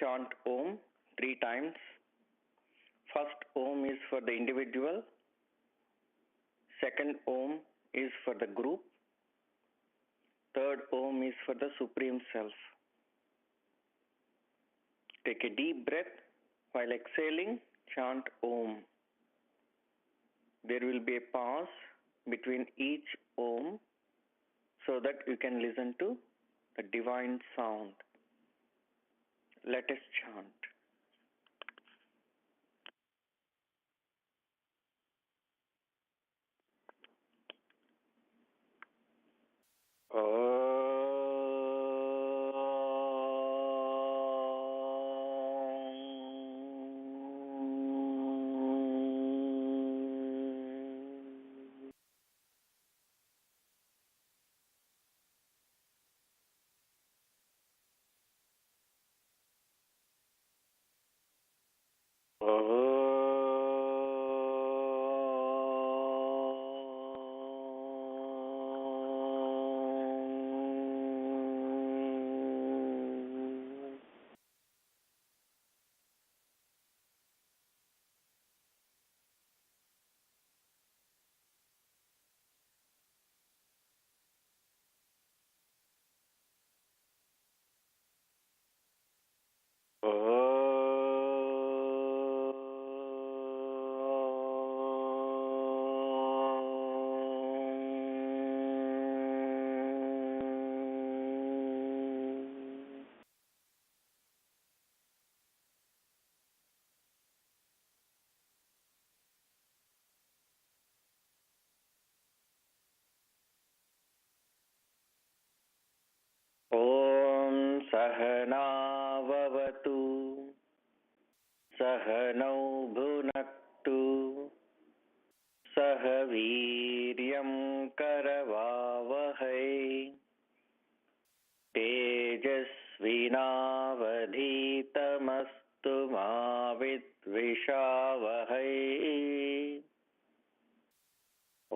chant Om 3 times. First Om is for the individual. Second Om is for the group. Third Om is for the Supreme Self. Take a deep breath. While exhaling, chant Om. There will be a pause between each Om so that you can listen to the divine sound. Let us chant. ॐ सहनाववतु सहनौ भुनक्तु सह वीर्यं करवावहै तेजस्विनावधीतमस्तु मा विद्विषावहै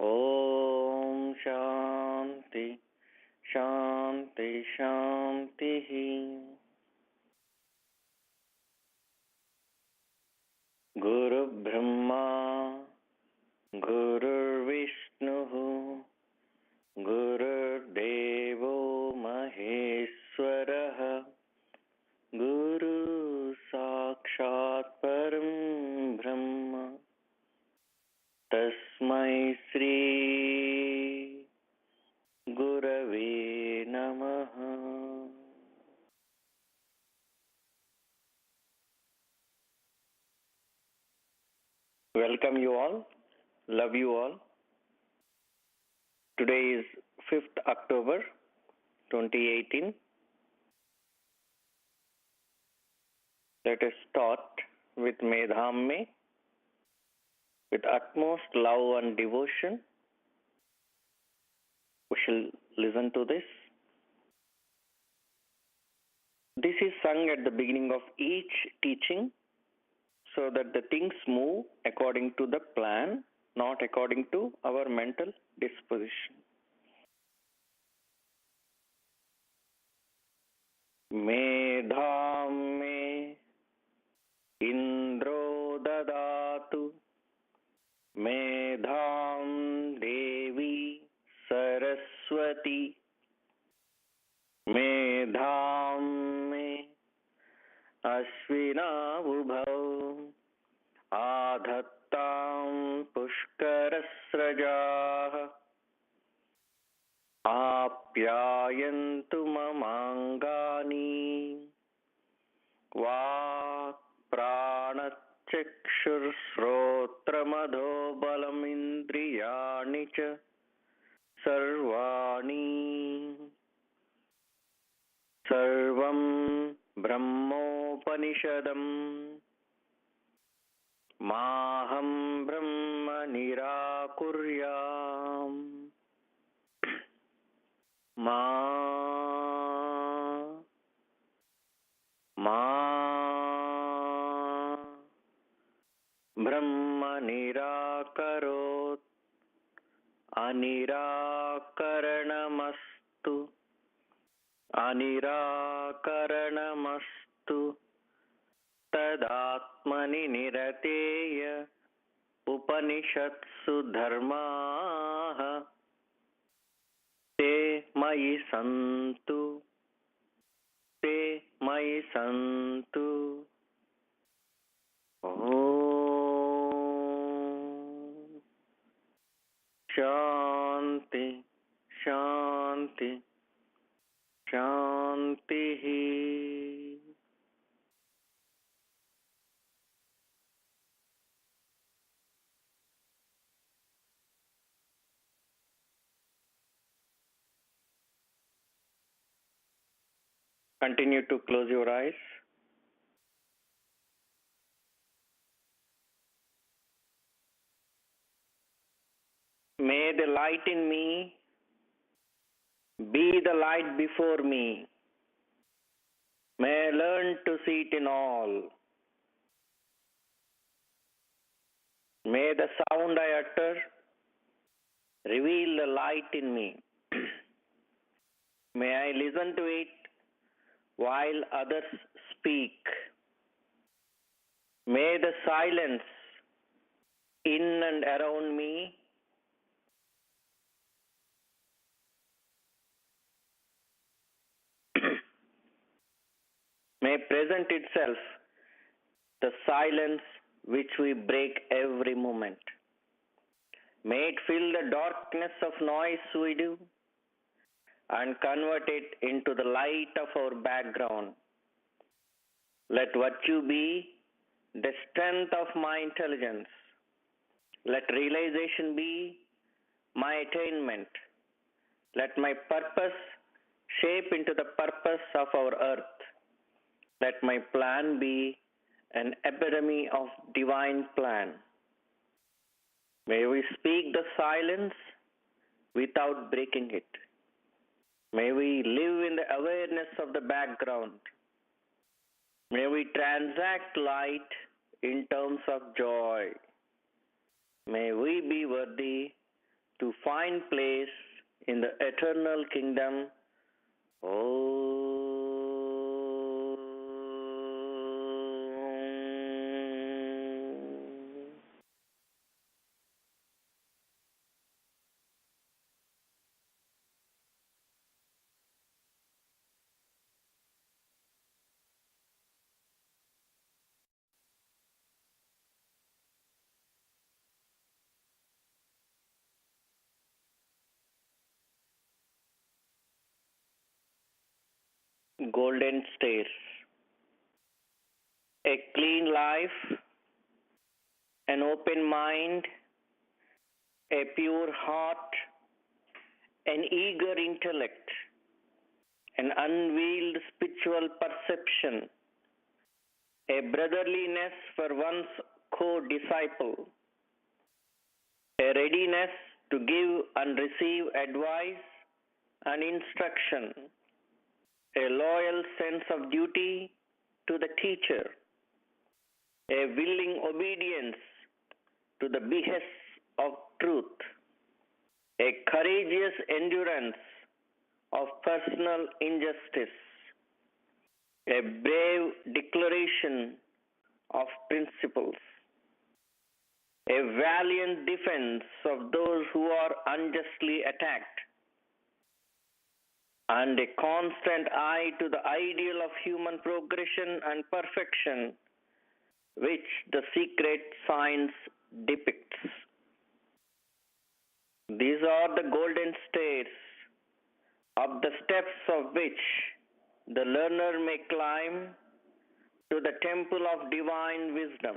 ॐ शान्ति शान्ति शान्तिः गुरुर्ब्रह्मा गुरुर्विष्णुः गुरुर्देवो महेश्वरः गुरुसाक्षात् परं ब्रह्म तस्मै श्री गुरवे नमः. Welcome you all. Love you all. Today is 5th October 2018. Let us start with Medhamme. With utmost love and devotion, we shall listen to this. This is sung at the beginning of each teaching so that the things move according to the plan, not according to our mental disposition. Medhamme Indro dadatu Medham Devi Saraswati Medham me Ashvina Ubhau Adhattam Pushkarasrajah Apyayantu Mamangani Vak Pranat चक्षुर्श्रोत्रमधो बलमिन्द्रियाणि च सर्वाणि सर्वं ब्रह्मोपनिषदम् माहं ब्रह्म निराकुर्याम् मा ब्रह्म निराकरोत् अनिराकरणमस्तु अनिराकरणमस्तु तदात्मनि निरतेय उपनिषत्सु धर्माः ते मयि सन्तु ते मयि सन्तु। ॐ शान्ति शान्ति शान्तिः। Continue to close your eyes. May the light in me be the light before me. May I learn to see it in all. May the sound I utter reveal the light in me. May I listen to it while others speak. May the silence in and around me may present itself the silence which we break every moment. May it fill the darkness of noise we do and convert it into the light of our background. Let virtue be the strength of my intelligence. Let realization be my attainment. Let my purpose shape into the purpose of our earth. Let my plan be an epitome of divine plan. May we speak the silence without breaking it. May we live in the awareness of the background. May we transact light in terms of joy. May we be worthy to find place in the eternal kingdom. Oh. Golden stairs. A clean life, an open mind, a pure heart, an eager intellect, an unveiled spiritual perception, a brotherliness for one's co-disciple, a readiness to give and receive advice and instruction, a loyal sense of duty to the teacher, a willing obedience to the behests of truth, a courageous endurance of personal injustice, a brave declaration of principles, a valiant defense of those who are unjustly attacked, and a constant eye to the ideal of human progression and perfection which the secret science depicts. These are the golden stairs, up the steps of which the learner may climb to the temple of divine wisdom.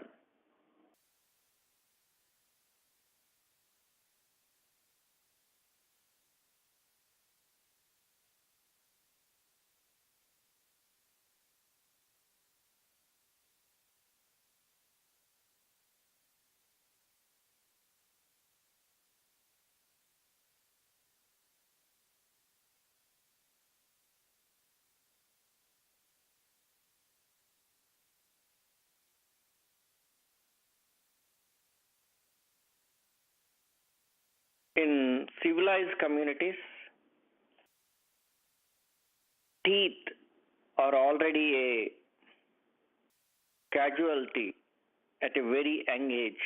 In civilized communities, teeth are already a casualty at a very young age.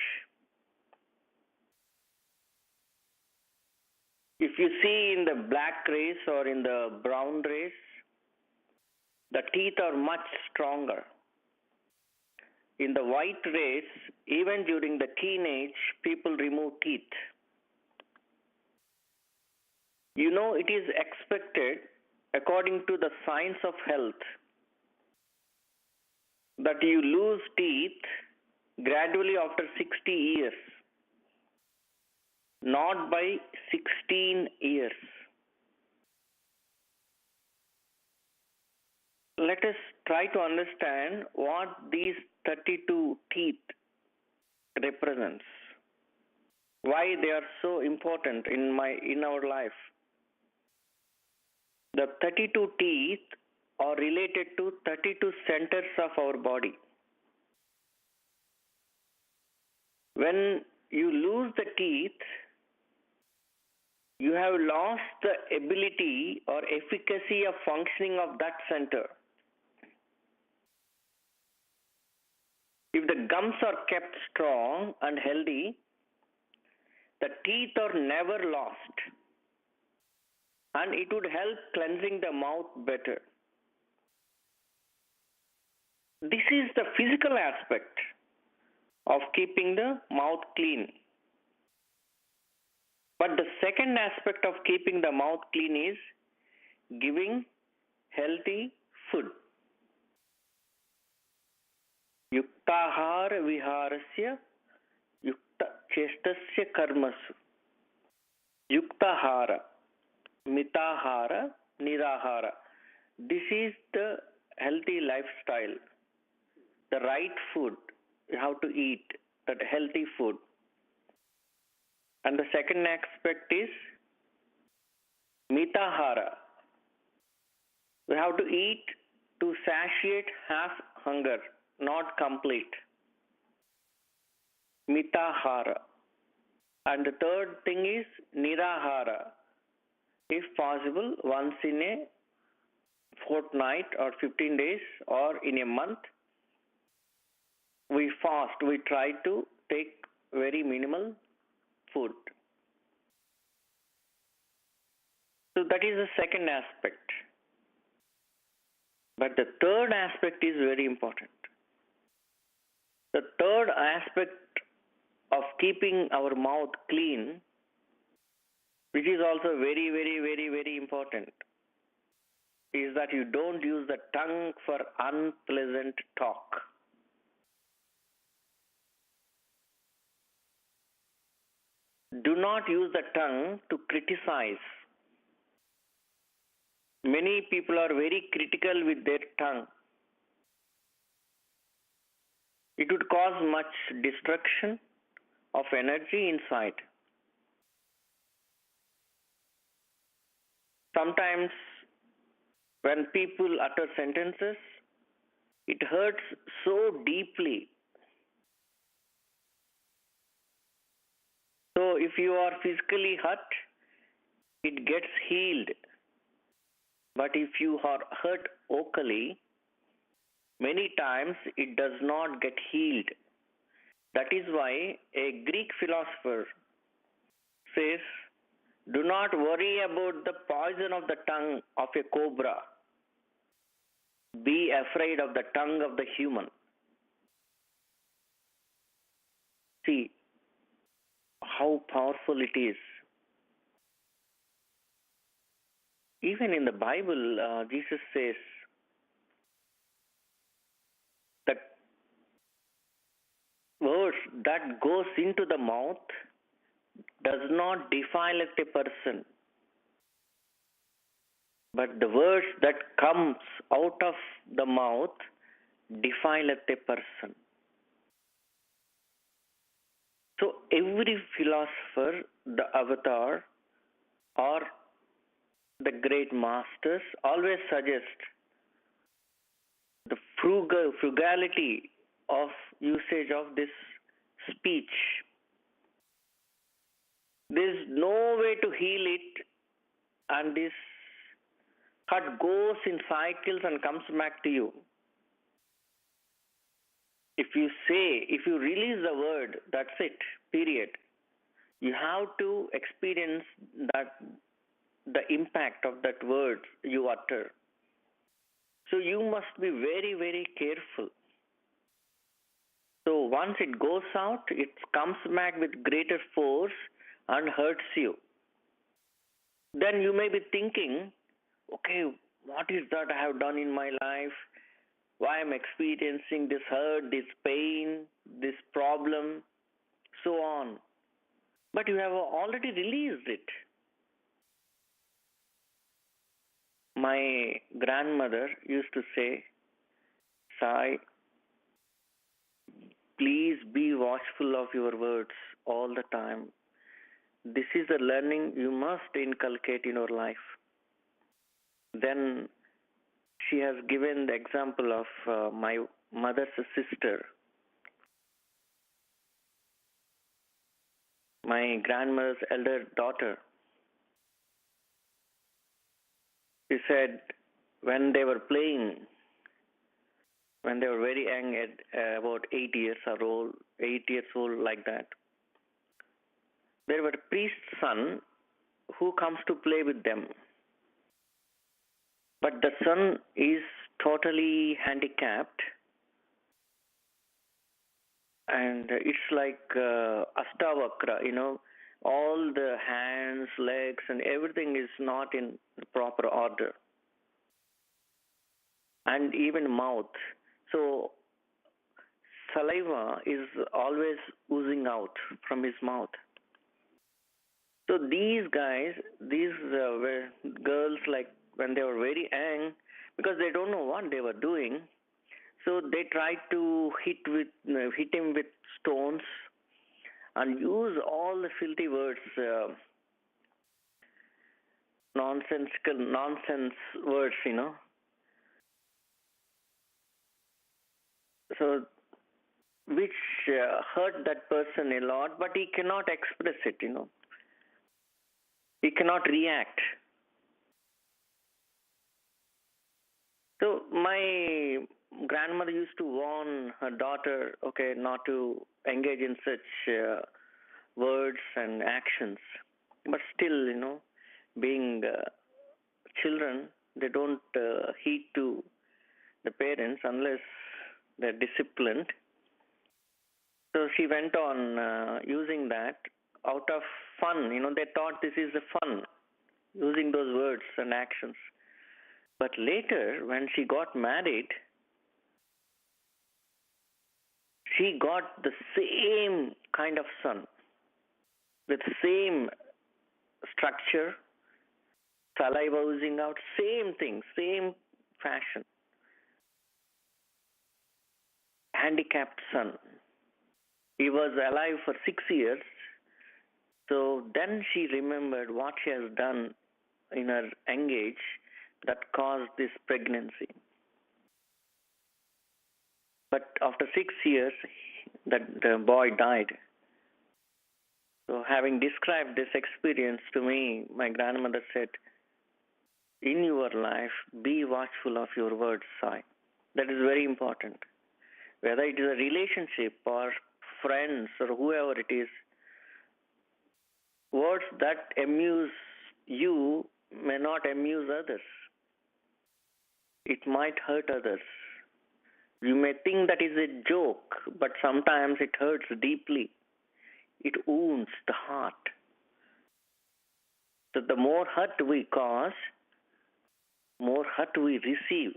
If you see in the black race or in the brown race, the teeth are much stronger. In the white race, even during the teenage, people remove teeth. You know, it is expected, according to the science of health, that you lose teeth gradually after 60 years, not by 16 years. Let us try to understand what these 32 teeth represents, why they are so important in our life. The 32 teeth are related to 32 centers of our body. When you lose the teeth, you have lost the ability or efficacy of functioning of that center. If the gums are kept strong and healthy, the teeth are never lost, and it would help cleansing the mouth better. This is the physical aspect of keeping the mouth clean. But the second aspect of keeping the mouth clean is giving healthy food. Yuktahara viharasya yukta chestasya karmasu. Yuktahara, mitahara, nirahara. This is the healthy lifestyle. The right food, how to eat, that healthy food. And the second aspect is mitahara. We have to eat to satiate half hunger, not complete. Mitahara. And the third thing is nirahara. If possible, once in a fortnight or 15 days or in a month, we fast. We try to take very minimal food. So that is the second aspect. But the third aspect is very important. The third aspect of keeping our mouth clean, which is also very, very, very, very important, is that you don't use the tongue for unpleasant talk. Do not use the tongue to criticize. Many people are very critical with their tongue. It would cause much destruction of energy inside. Sometimes when people utter sentences, it hurts so deeply. So if you are physically hurt, it gets healed. But if you are hurt vocally, many times it does not get healed. That is why a Greek philosopher says, do not worry about the poison of the tongue of a cobra. Be afraid of the tongue of the human. See how powerful it is. Even in the Bible, Jesus says that words that goes into the mouth does not defile a person, but the words that comes out of the mouth defileth a person. So every philosopher, the avatar, or the great masters always suggest the frugality of usage of this speech. There is no way to heal it, and this hurt goes in cycles and comes back to you. If you release the word, that's it, period. You have to experience that, the impact of that word you utter. So you must be very, very careful. So once it goes out, it comes back with greater force and hurts you. Then you may be thinking, okay, what is that I have done in my life? Why I'm experiencing this hurt, this pain, this problem, so on. But you have already released it. My grandmother used to say, Sai, please be watchful of your words all the time. This is a learning you must inculcate in your life. Then she has given the example of my mother's sister, my grandmother's elder daughter. She said when they were playing, when they were very young, at about 8 years old, like that, there were a priest's son who comes to play with them. But the son is totally handicapped, and it's like Astavakra, all the hands, legs, and everything is not in proper order, and even mouth. So saliva is always oozing out from his mouth. So these guys, these girls, like when they were very young, because they don't know what they were doing, so they tried to hit him with stones and use all the filthy words, nonsensical nonsense words. So which hurt that person a lot, but he cannot express it. He cannot react. So my grandmother used to warn her daughter, okay, not to engage in such words and actions. But still, being children, they don't heed to the parents unless they're disciplined. So she went on using that out of fun. They thought this is the fun, using those words and actions. But later, when she got married, she got the same kind of son with same structure, saliva oozing out, same thing, same fashion. Handicapped son. He was alive for 6 years. So then she remembered what she has done in her young age that caused this pregnancy. But after 6 years, the boy died. So, having described this experience to me, my grandmother said, in your life, be watchful of your words, Sai. That is very important. Whether it is a relationship or friends or whoever it is, words that amuse you may not amuse others. It might hurt others. You may think that is a joke, but sometimes it hurts deeply. It wounds the heart. So the more hurt we cause, more hurt we receive.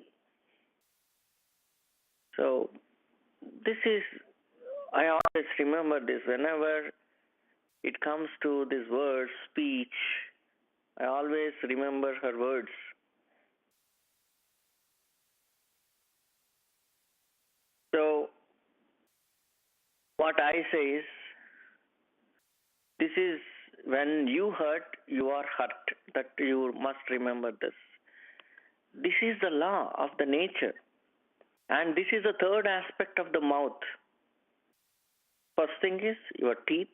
So this is, I always remember this whenever it comes to this word speech. I always remember her words. So what I say is, this is when you hurt, you are hurt. That you must remember this. This is the law of the nature. And this is the third aspect of the mouth. First thing is your teeth.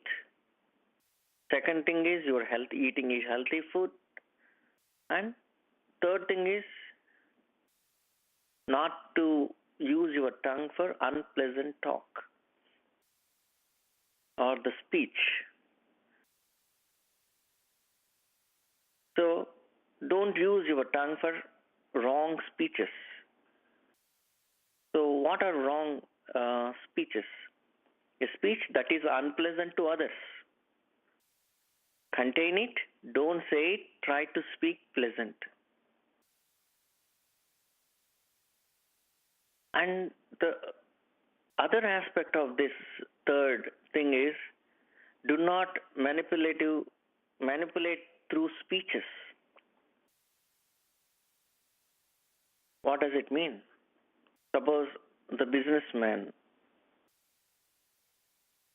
Second thing is your health, eating is healthy food. And third thing is not to use your tongue for unpleasant talk or the speech. So don't use your tongue for wrong speeches. So what are wrong speeches? A speech that is unpleasant to others. Contain it, don't say it, try to speak pleasant. And the other aspect of this third thing is do not manipulate through speeches. What does it mean? Suppose the businessman,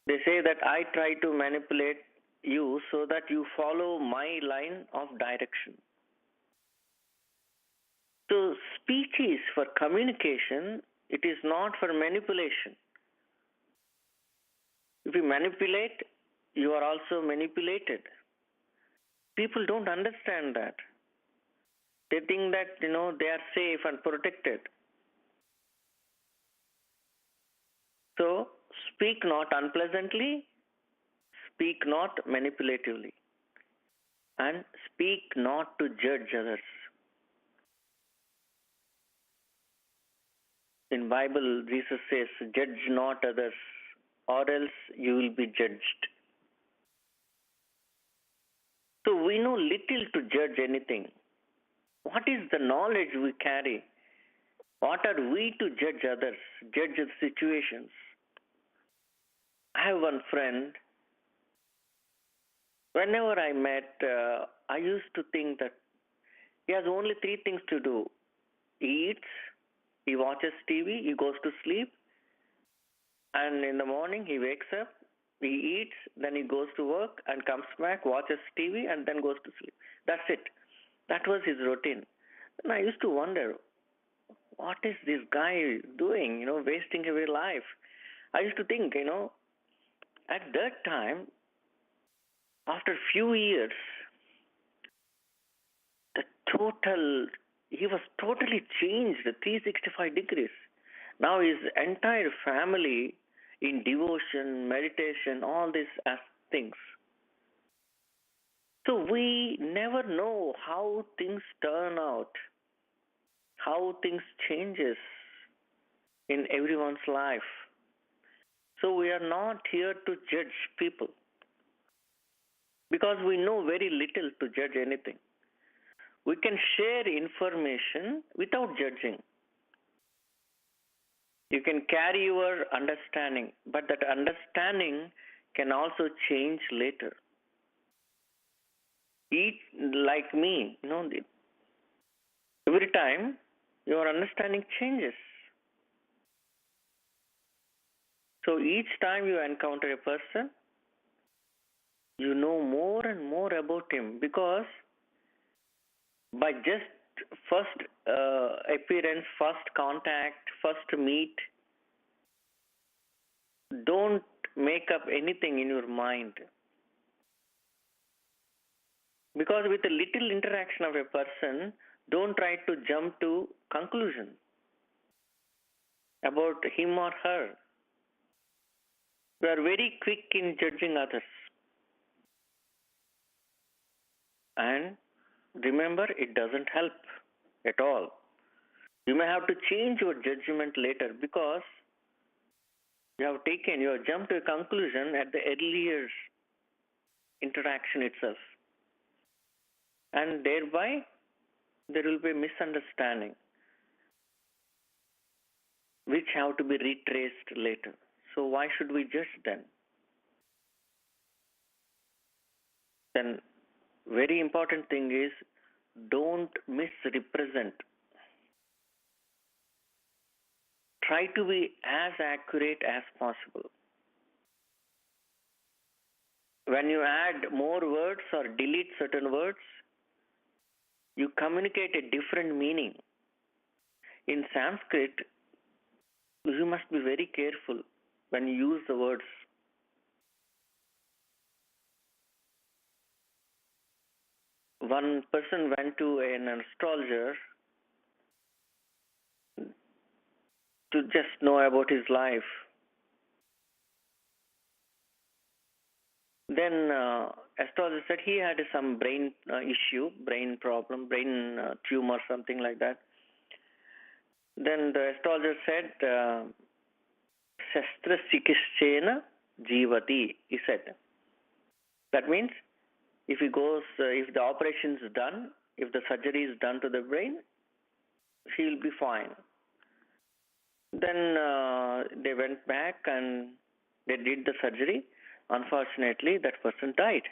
they say that I try to manipulate you so that you follow my line of direction. So speech is for communication, it is not for manipulation. If you manipulate, you are also manipulated. People don't understand that. They think that they are safe and protected. So speak not unpleasantly, speak not manipulatively, and speak not to judge others. In Bible, Jesus says, judge not others, or else you will be judged. So we know little to judge anything. What is the knowledge we carry? What are we to judge others, judge the situations? I have one friend. Whenever I met, I used to think that he has only three things to do. He eats, he watches TV, he goes to sleep, and in the morning he wakes up, he eats, then he goes to work and comes back, watches TV, and then goes to sleep. That's it. That was his routine. And I used to wonder, what is this guy doing, wasting away life? I used to think, at that time, after few years, he was totally changed 365 degrees. Now his entire family in devotion, meditation, all these things. So we never know how things turn out, how things changes in everyone's life. So we are not here to judge people because we know very little to judge anything. We can share information without judging. You can carry your understanding, but that understanding can also change later. Each, like me, every time your understanding changes. So each time you encounter a person, you know more and more about him because by just first appearance, first contact, first meet, don't make up anything in your mind. Because with a little interaction of a person, don't try to jump to conclusion about him or her. We are very quick in judging others. And remember, it doesn't help at all. You may have to change your judgment later because you have jumped to a conclusion at the earlier interaction itself. And thereby, there will be a misunderstanding which have to be retraced later. So why should we judge then? Then very important thing is don't misrepresent. Try to be as accurate as possible. When you add more words or delete certain words, you communicate a different meaning. In Sanskrit, you must be very careful when you use the words. One person went to an astrologer. to just know about his life. Then astrologer said he had some brain issue, brain problem, brain tumor, something like that. Then the astrologer said, Shastra Chikischena Jivati, he said. That means if he goes, if the operation is done, if the surgery is done to the brain, he will be fine. Then they went back and they did the surgery. Unfortunately, that person died.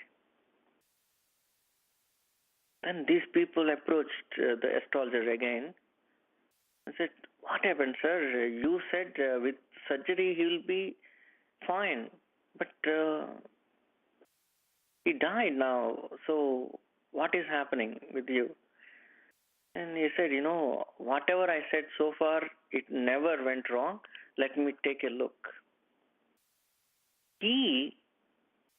Then these people approached the astrologer again and said, "What happened, sir? You said with surgery he will be fine, but he died now. So what is happening with you?" And he said, whatever I said so far, it never went wrong. Let me take a look.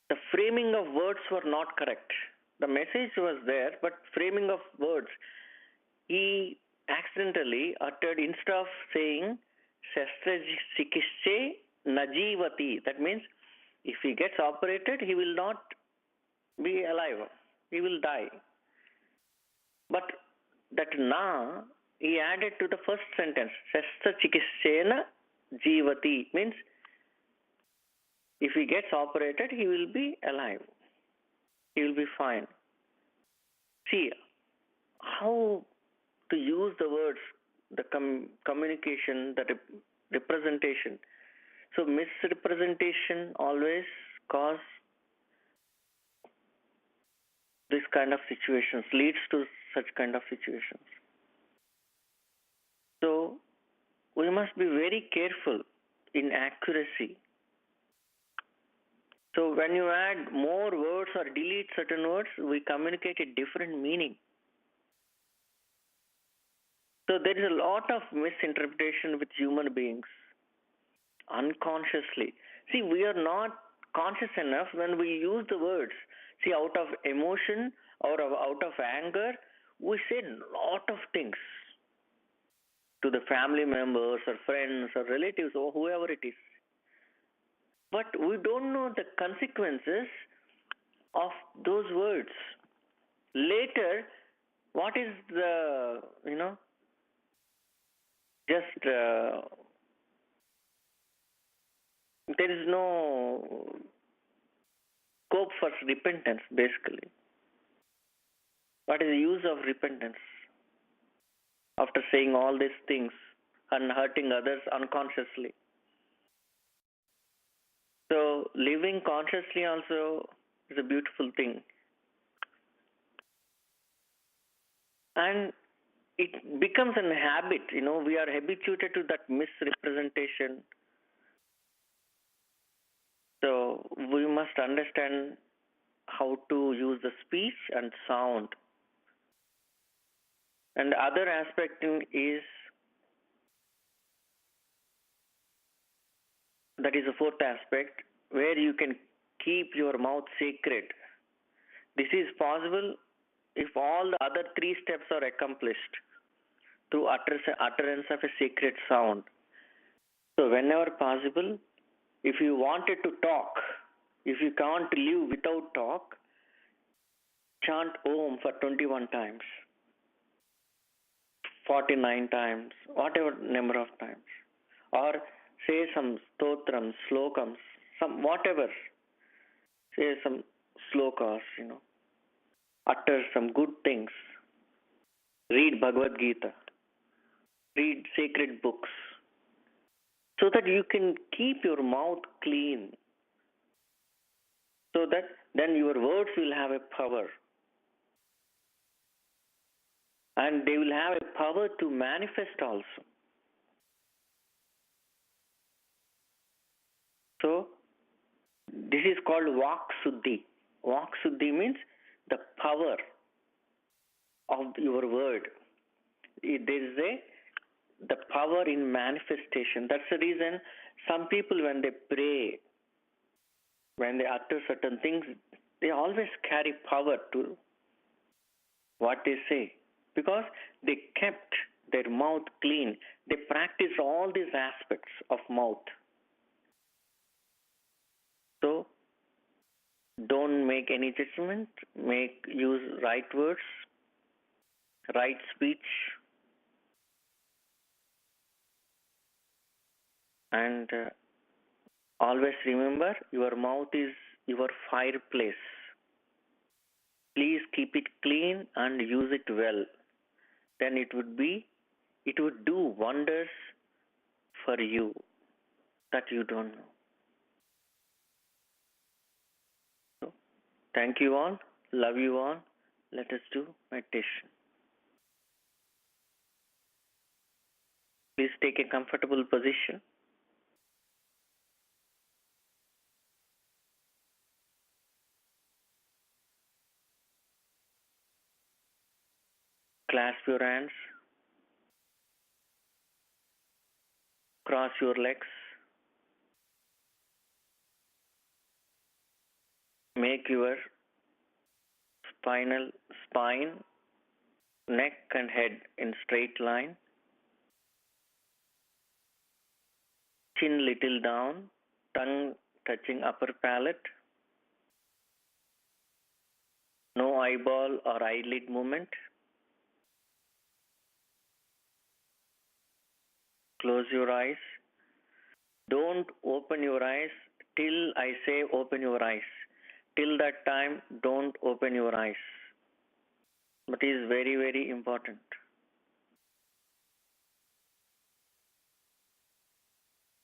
The framing of words were not correct. The message was there, but framing of words, he accidentally uttered, instead of saying Shastra Chikische Najivati. That means if he gets operated, he will not be alive. He will die. But that na he added to the first sentence. Shastra Chikishena Jivati means if he gets operated, he will be alive. He will be fine. See how to use the words, the communication, the representation. So misrepresentation always cause this kind of situations, leads to such kind of situations. So we must be very careful in accuracy. So when you add more words or delete certain words, we communicate a different meaning. So there is a lot of misinterpretation with human beings unconsciously. See, we are not conscious enough when we use the words. See, out of emotion or out of anger, we say a lot of things to the family members or friends or relatives or whoever it is. But we don't know the consequences of those words. Later, what is the, just there is no scope for repentance, basically. What is the use of repentance after saying all these things and hurting others unconsciously? So living consciously also is a beautiful thing. And it becomes a habit, we are habituated to that misrepresentation. So we must understand how to use the speech and sound. And the other aspect is, that is the fourth aspect, where you can keep your mouth sacred. This is possible if all the other three steps are accomplished through utterance of a sacred sound. So whenever possible, if you wanted to talk, if you can't live without talk, chant Om for 21 times, 49 times, whatever number of times. Or say some stotrams, slokams, some whatever. Say some slokas, utter some good things. Read Bhagavad Gita. Read sacred books. So that you can keep your mouth clean. So that then your words will have a power. And they will have a power to manifest also. So this is called Vak Suddhi. Vak Suddhi means the power of your word. There is the power in manifestation. That's the reason some people, when they pray, when they utter certain things, they always carry power to what they say, because they kept their mouth clean. They practice all these aspects of mouth. So don't make any judgment. Use right words, right speech, and always remember your mouth is your fireplace. Please keep it clean and use it well. Then it would do wonders for you that you don't know. So, thank you all. Love you all. Let us do meditation. Please take a comfortable position. Clasp your hands. Cross your legs. Make your spine, neck and head in straight line. Chin little down. Tongue touching upper palate. No eyeball or eyelid movement. Close your eyes. Don't open your eyes till I say open your eyes. Till that time, don't open your eyes. That is very, very important.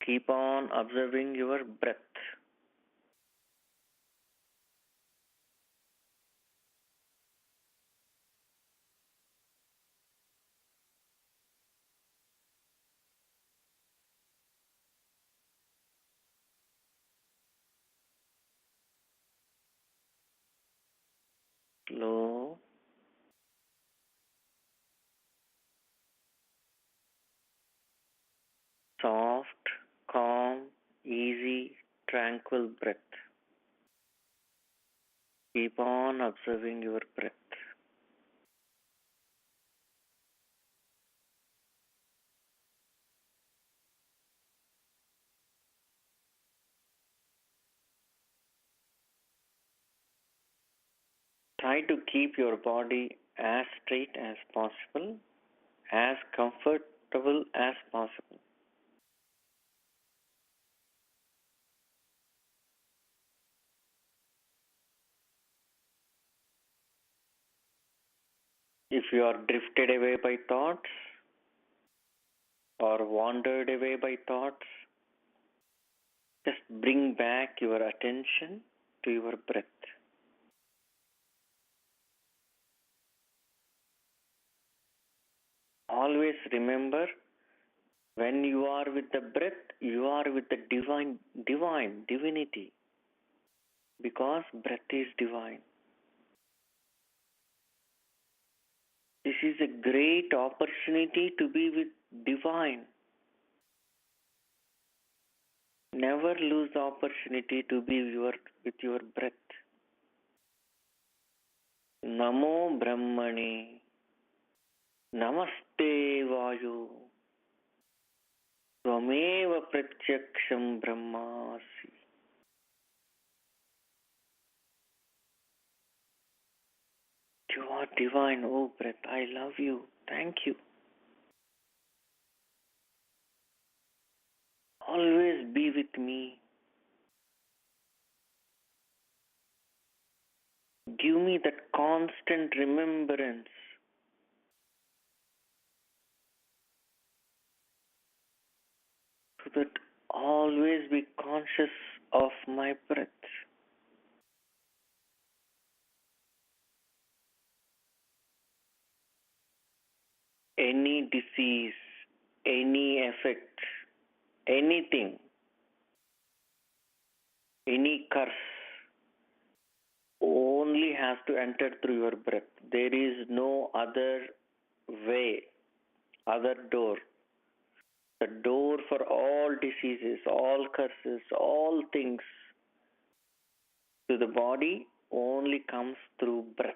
Keep on observing your breath. Slow, soft, calm, easy, tranquil breath. Keep on observing your breath. Try to keep your body as straight as possible, as comfortable as possible. If you are drifted away by thoughts or wandered away by thoughts, just bring back your attention to your breath. Always remember, when you are with the breath, you are with the divinity, because breath is divine. This is a great opportunity to be with divine. Never lose the opportunity to be with your breath. Namo Brahmane, Namaste Vayu, Tvameva Pratyaksham Brahmasi. You are divine, oh breath. I love you. Thank you. Always be with me. Give me that constant remembrance so that always be conscious of my breath. Any disease, any effect, anything, any curse only has to enter through your breath. There is no other way, other door. The door for all diseases, all curses, all things to the body only comes through breath.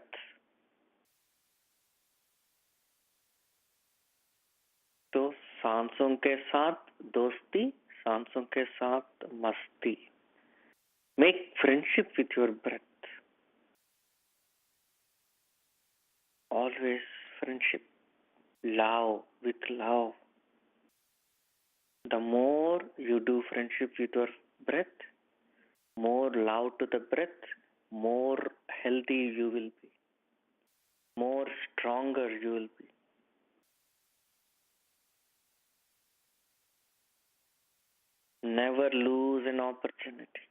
So सांसों के साथ दोस्ती, सांसों के साथ मस्ती. Make friendship with your breath. Always friendship. Love with love. The more you do friendship with your breath, more love to the breath, more healthy you will be, more stronger you will be. Never lose an opportunity.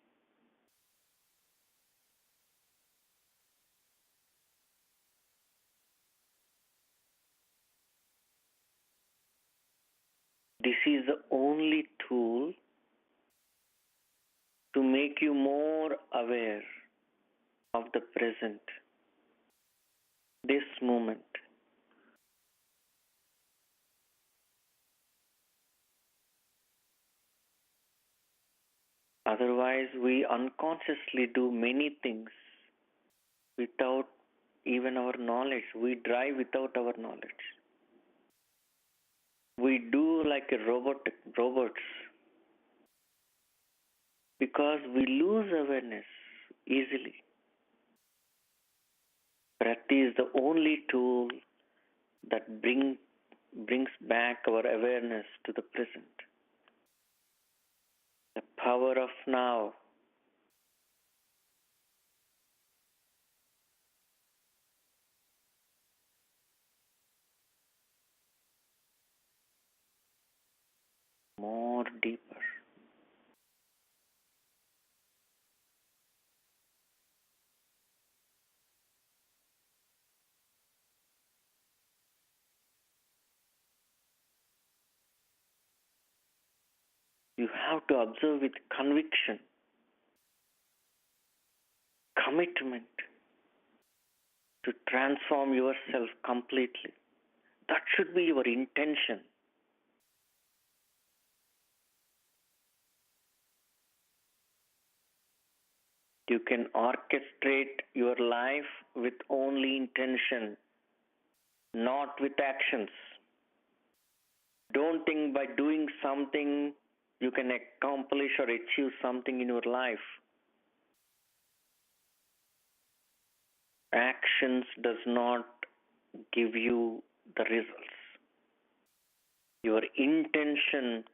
This is the only tool to make you more aware of the present, this moment. Otherwise, we unconsciously do many things without even our knowledge. We drive without our knowledge. We do like a robots because we lose awareness easily. Breath is the only tool that brings back our awareness to the present. The power of now. More deeper. You have to observe with conviction, commitment to transform yourself completely. That should be your intention. You can orchestrate your life with only intention, not with actions. Don't think by doing something you can accomplish or achieve something in your life. Actions does not give you the results. Your intention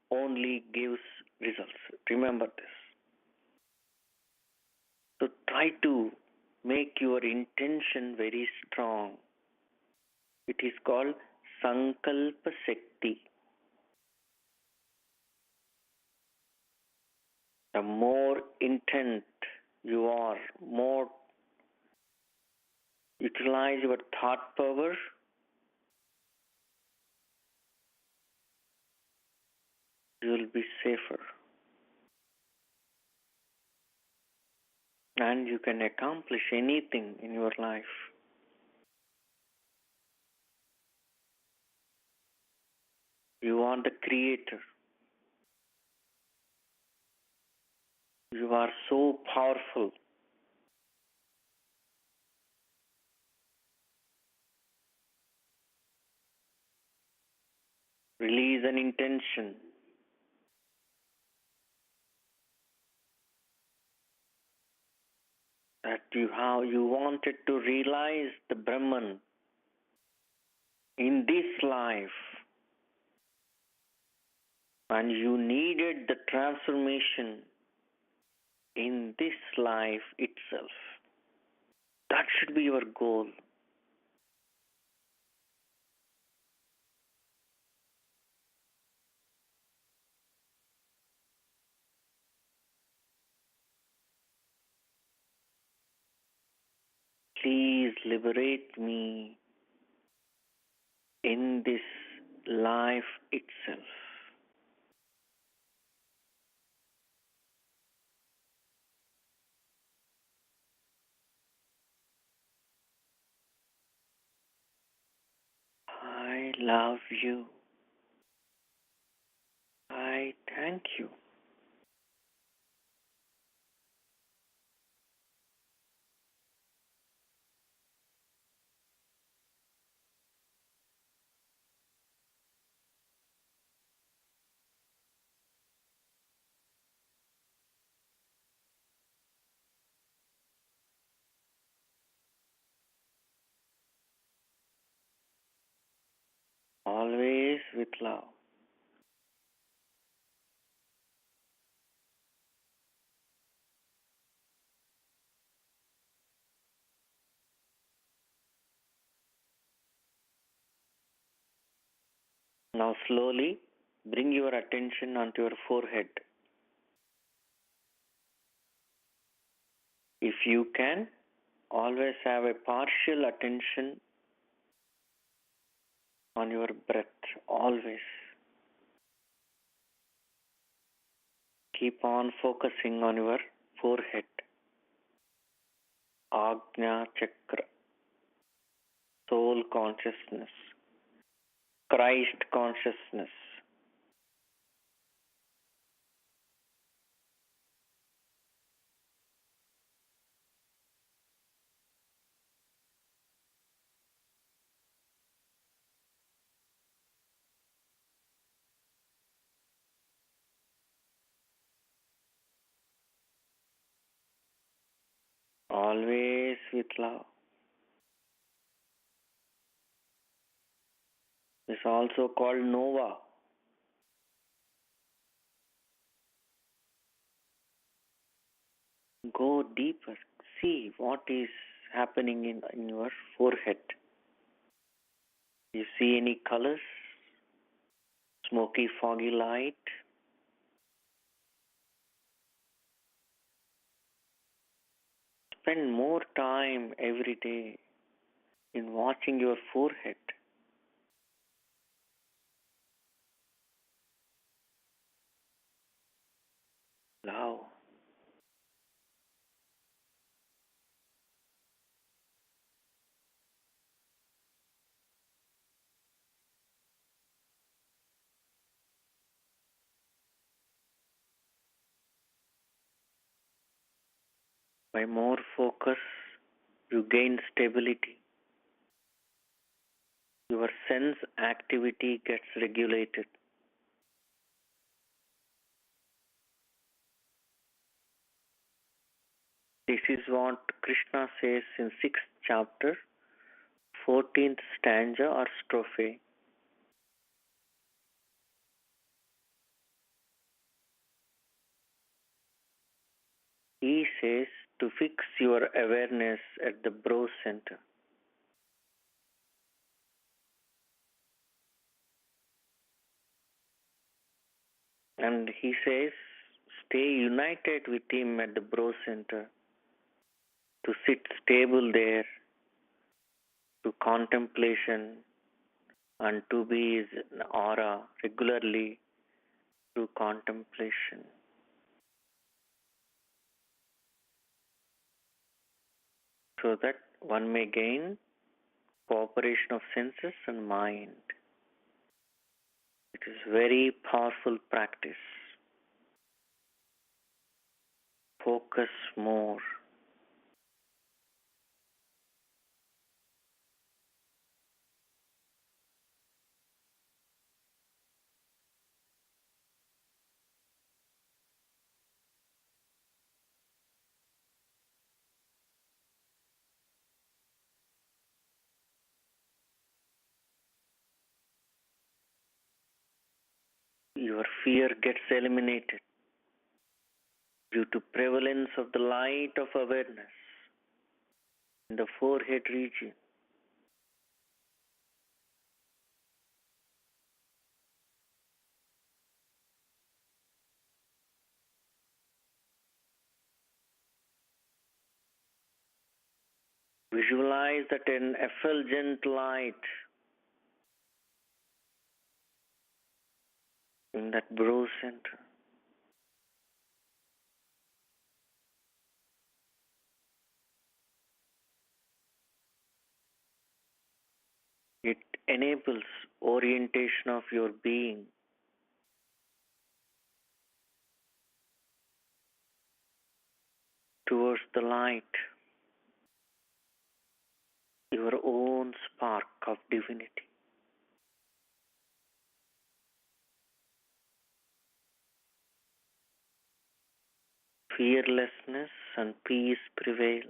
only gives results. Remember this. So try to make your intention very strong. It is called Sankalpa Shakti. The more intent you are, more utilize your thought power, you will be safer. And you can accomplish anything in your life. You are the creator. You are so powerful. Release an intention that you wanted to realize the Brahman in this life, and you needed the transformation in this life itself. That should be your goal. Please liberate me in this life itself. I love you. I thank you. always with love. Now slowly bring your attention onto your forehead. If you can, always have a partial attention on your breath, always. Keep on focusing on your forehead, Ajna Chakra, soul consciousness, Christ consciousness. Always with love. It's also called Nova. Go deeper. See what is happening in your forehead. You see any colors? Smoky, foggy light? Spend more time every day in watching your forehead. Love. By more focus, you gain stability. Your sense activity gets regulated. This is what Krishna says in 6th chapter, 14th stanza or strophe. He says to fix your awareness at the brow center. And he says, stay united with him at the brow center, to sit stable there, to contemplation, and to be his aura regularly through contemplation. So that one may gain cooperation of senses and mind. It is very powerful practice. Focus more. Your fear gets eliminated due to prevalence of the light of awareness in the forehead region. Visualize that an effulgent light in that brow center. It enables orientation of your being towards the light, your own spark of divinity. Fearlessness and peace prevail.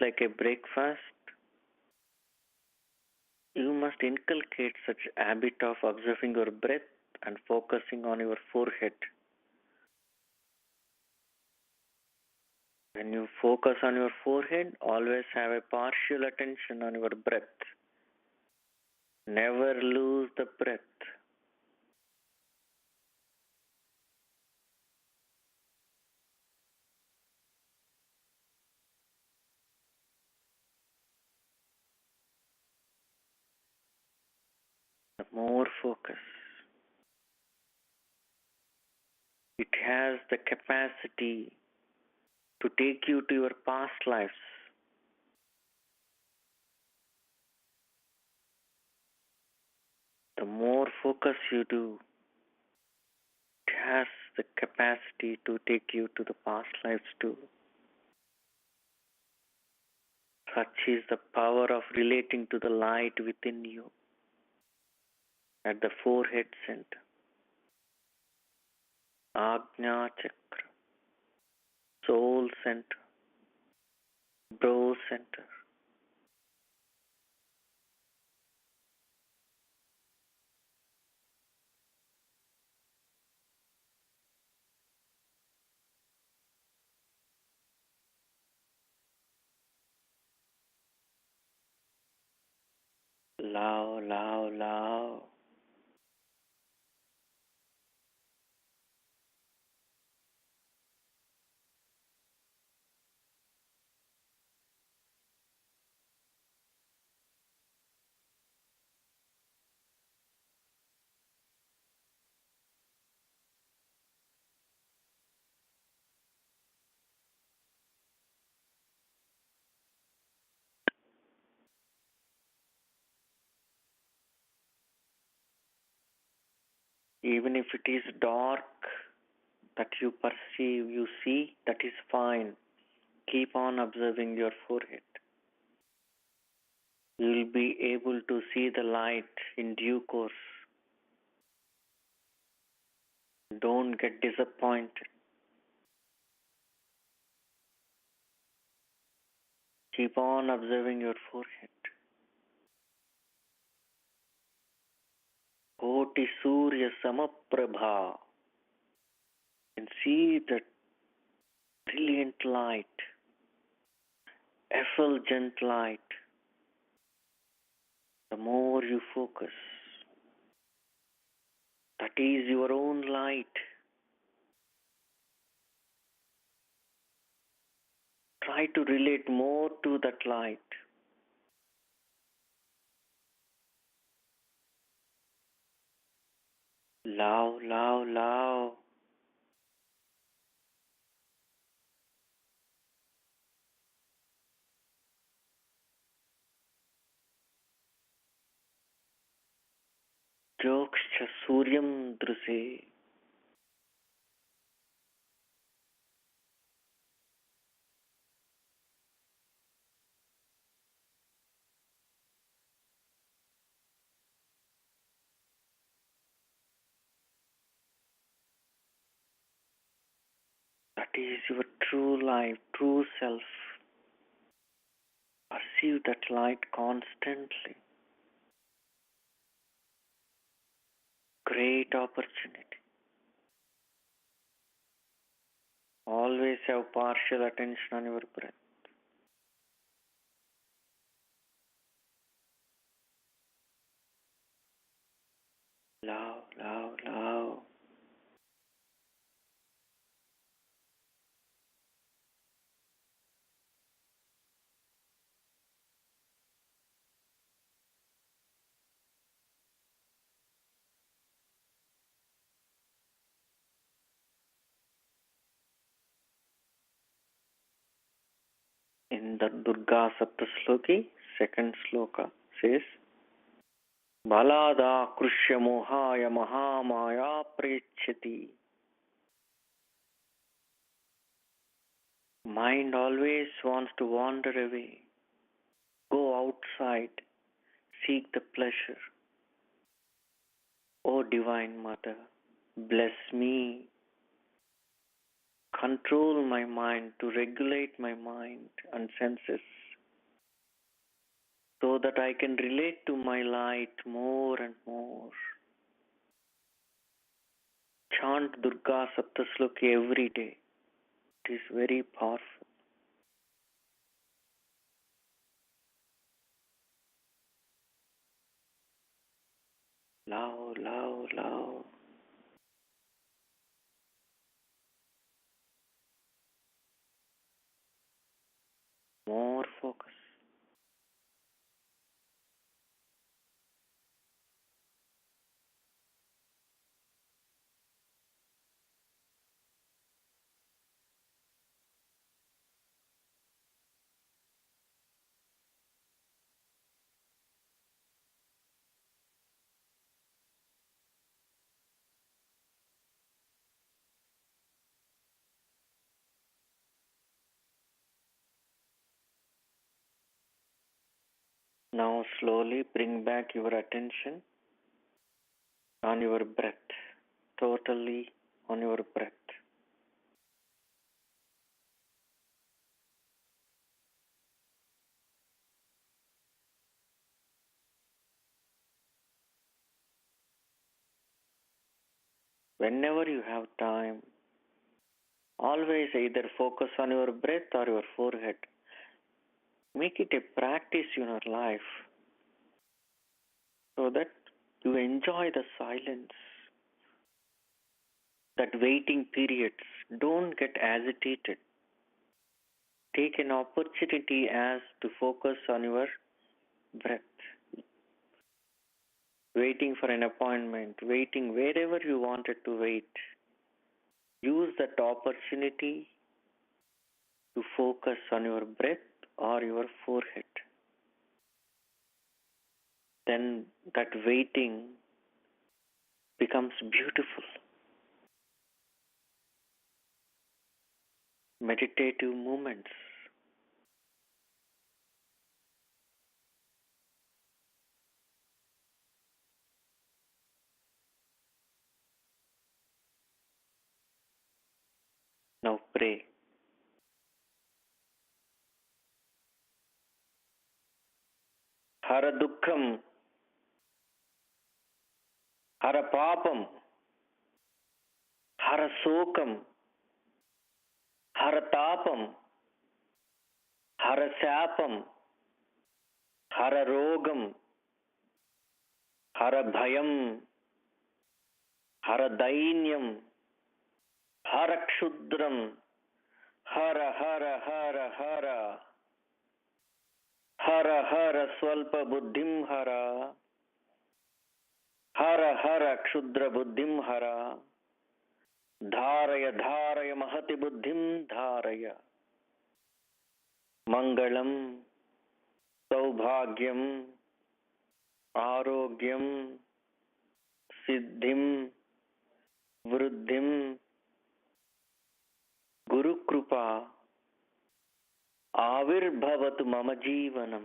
like a breakfast, you must inculcate such habit of observing your breath and focusing on your forehead. When you focus on your forehead, always have a partial attention on your breath. Never lose the breath. The more focus. It has the capacity to take you to your past lives. The more focus you do, it has the capacity to take you to the past lives too. Such is the power of relating to the light within you at the forehead center, Ajna Chakra, soul center, brow center. Love, love, love. Even if it is dark that you perceive, you see, that is fine. Keep on observing your forehead. You will be able to see the light in due course. Don't get disappointed. Keep on observing your forehead. Koti Surya Samaprabha. You can see that brilliant light, effulgent light. The more you focus, that is your own light. Try to relate more to that light. Love, love, love. Joksha Suryam Druse. That is your true life, true self. Perceive that light constantly. Great opportunity. Always have partial attention on your breath. Love, love, love. In the Durga Saptasloki, second sloka says, Balada Krushya Mohaya Mahamaya Prechati. Mind always wants to wander away. Go outside, seek the pleasure. O Divine Mother, bless me. Control my mind to regulate my mind and senses. that I can relate to my light more and more. Chant Durga Saptasloki every day. It is very powerful. Loud, loud, loud. More focus. Now slowly bring back your attention on your breath. Totally on your breath. Whenever you have time, always either focus on your breath or your forehead. Make it a practice in your life so that you enjoy the silence, that waiting periods. Don't get agitated. Take an opportunity as to focus on your breath. Waiting for an appointment, waiting wherever you wanted to wait. Use that opportunity to focus on your breath or your forehead. Then that waiting becomes beautiful. Meditative moments. Now pray. Hara Dukkham, Hara Papam, Hara Sokam, Hara Tapam, Hara Sapam, Hara Rogam, Hara Bhayam, Hara Dainyam, Hara Kshudram, Hara Hara Hara Hara, Hara Hara Swalpa Buddhim Hara, Hara Hara Kshudra Buddhim Hara, Dharaya Dharaya Mahati Buddhim Dharaya, Mangalam, Saubhagyam, Arogyam, Siddhim, Vruddhim, Guru Krupa, Avirbhavatu Mama Jeevanam.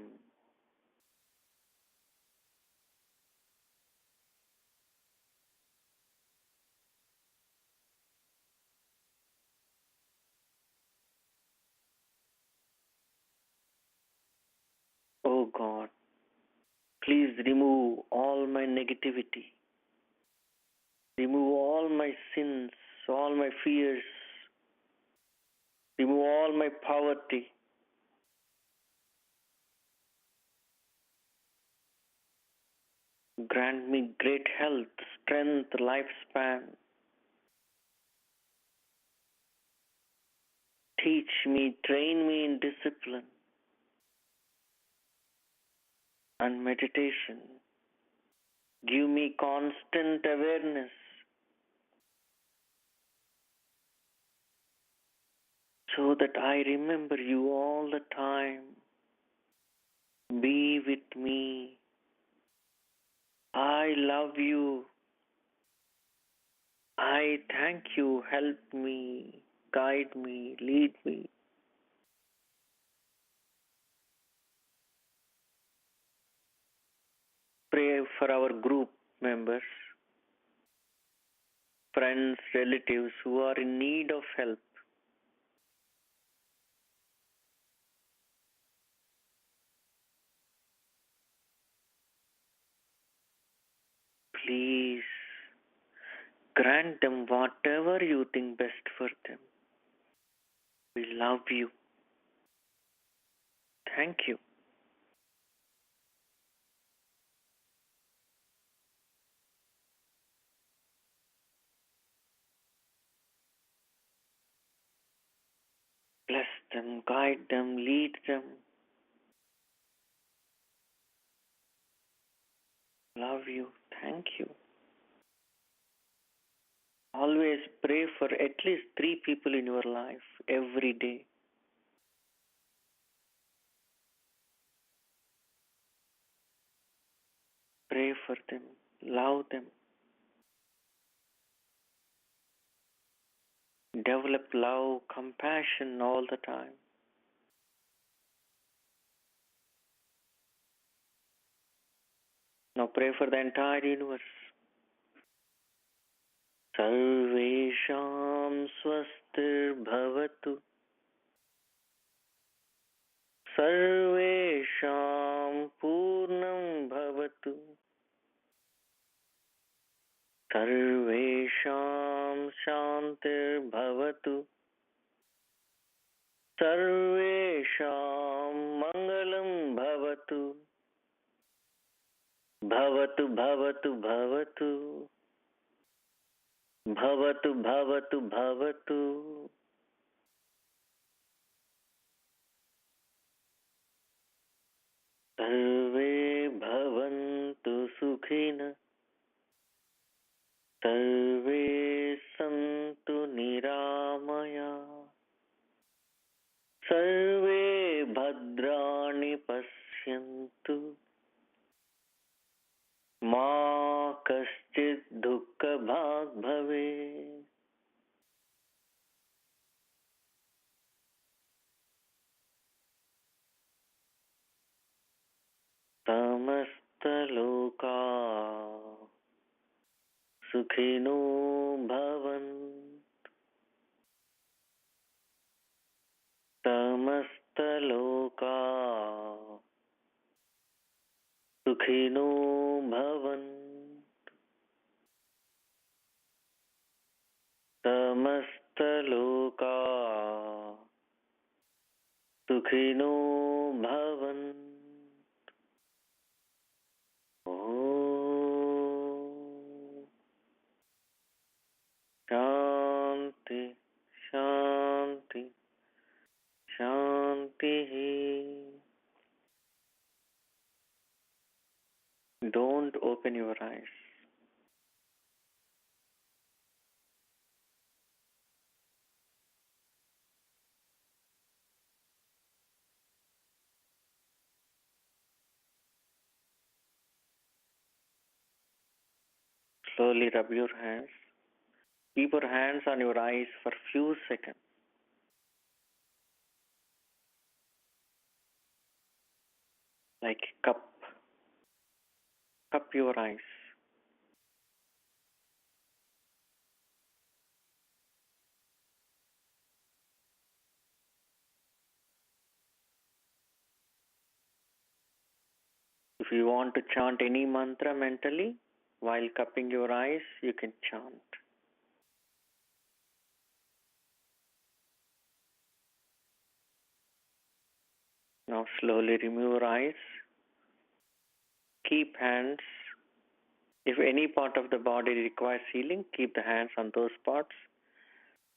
Oh God, please remove all my negativity, remove all my sins, all my fears, remove all my poverty. Grant me great health, strength, lifespan. Teach me, train me in discipline and meditation. Give me constant awareness so that I remember you all the time. Be with me. I love you. I thank you. Help me, guide me, lead me. Pray for our group members, friends, relatives who are in need of help. please grant them whatever you think best for them. We love you. Thank you. Bless them, guide them, lead them. Love you. Thank you. Always pray for at least 3 people in your life every day. Pray for them. Love them. Develop love, compassion all the time. Now pray for the entire universe. सर्वेषां स्वस्तिर्भवतु सर्वेषां पूर्णं भवतु सर्वेषां शान्तिर्भवतु सर्वेषां मङ्गलं भवतु भवतु भवतु भवतु भवतु भवतु भवतु सर्वे भवन्तु सुखिनः सर्वे सन्तु निरामयाः सर्वे भद्राणि पश्यन्तु मा कश्चित् दुःखभाग् भवेत् समस्तलोकाः सुखिनो भवन्तु समस्तलोकाः सुखिनो भवन्तु समस्तलोकाः सुखिनो भवन्तु ॐ शान्ति शान्ति शान्तिः. Don't open your eyes. Slowly rub your hands. Keep your hands on your eyes for few seconds. Like cup. Cup your eyes. If you want to chant any mantra mentally while cupping your eyes, you can chant. Now slowly remove your eyes. Keep hands. If any part of the body requires healing, keep the hands on those parts.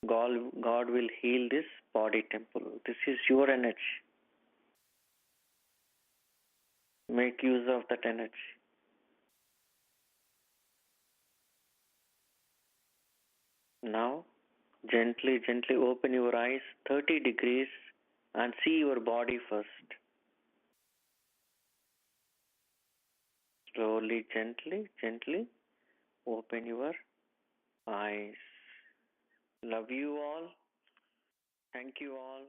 God will heal this body temple. This is your energy. Make use of that energy. Now, gently open your eyes 30 degrees and see your body first. Slowly, gently open your eyes. Love you all. Thank you all.